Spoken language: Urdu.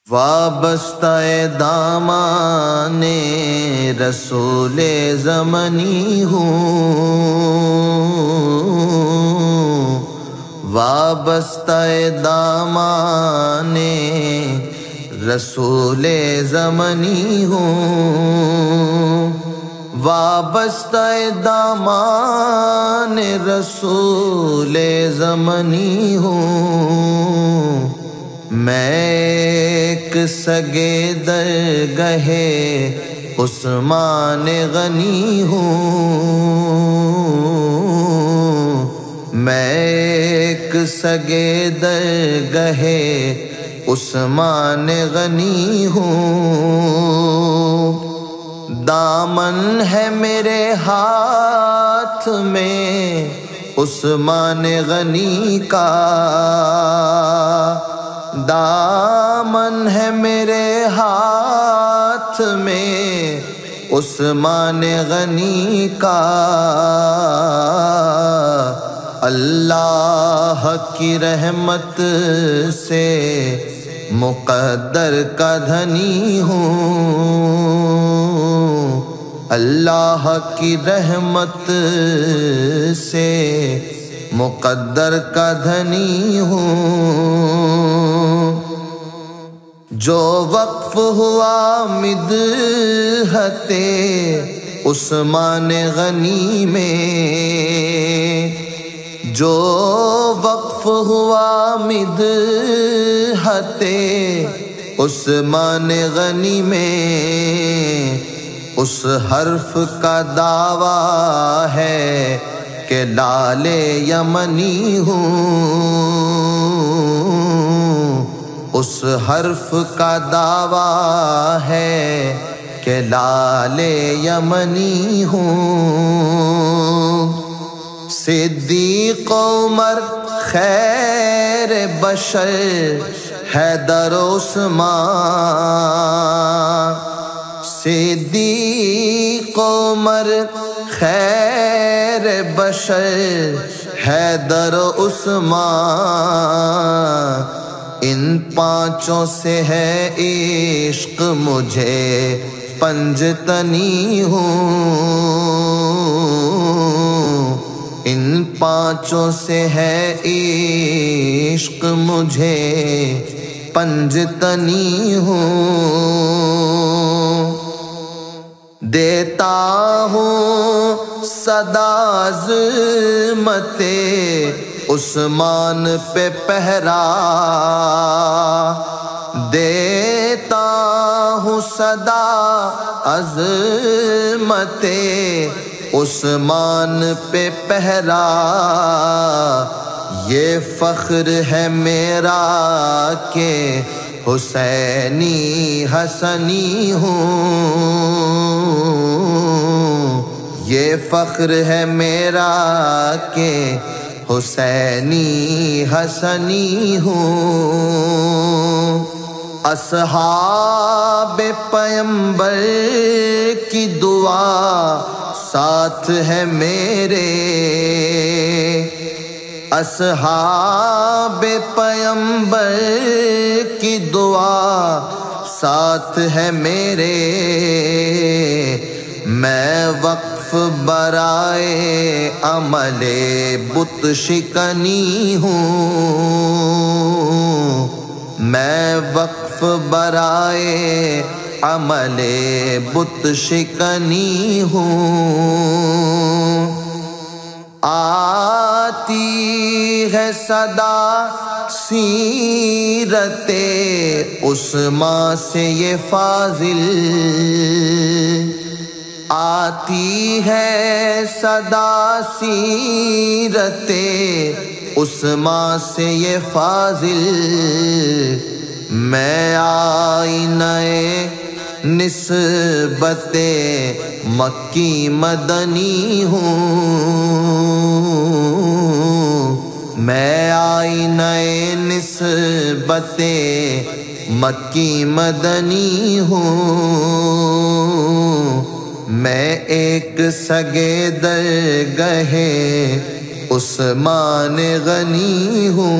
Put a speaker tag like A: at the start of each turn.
A: وابستہ دامان رسول زمانی ہوں، وابستہ دامان رسول زمانی ہوں، وابستہ دامان رسول زمانی ہوں، میں ایک سگے درگہ عثمان غنی ہوں، میں ایک سگے درگہ عثمان غنی ہوں، دامن ہے میرے ہاتھ میں عثمان غنی کا، دامن ہے میرے ہاتھ میں عثمان غنی کا، اللہ کی رحمت سے مقدر کا دھنی ہوں، اللہ کی رحمت سے مقدر کا دھنی ہوں، جو وقف ہوا مدحت عثمان غنی میں، جو وقف ہوا مدحت عثمان غنی میں، اس حرف کا دعویٰ ہے کہ لال یمنی ہوں، اس حرف کا دعویٰ ہے کہ لال یمنی ہوں، صدیق عمر خیر بشر حیدر عثمان، صدیق عمر خیر بشر حیدر عثمان، ان پانچوں سے ہے عشق مجھے پنجتنی ہوں، ان پانچوں سے ہے عشق مجھے پنجتنی ہوں، دیتا ہوں صدا عظمت عثمان پہ پہرا، دیتا ہوں صدا عظمت عثمان پہ پہرا، یہ فخر ہے میرا کہ حسینی حسنی ہوں، یہ فخر ہے میرا کہ حسینی حسنی ہوں، اصحاب پیمبر کی دعا ساتھ ہے میرے، اصحاب پیمبر کی دعا ساتھ ہے میرے، میں وقف برائے عمل بت شکنی ہوں، میں وقف برائے عمل بت شکنی ہوں، آتی ہے صدا سیرت عثمان سے یہ فاضل، آتی ہے صدا سیرت عثمان سے یہ فاضل، میں آئینہ نسبت مکی مدنی ہوں، میں آئینہ نسبت مکی مدنی ہوں، میں ایک سگے درگہ عثمان غنی ہوں۔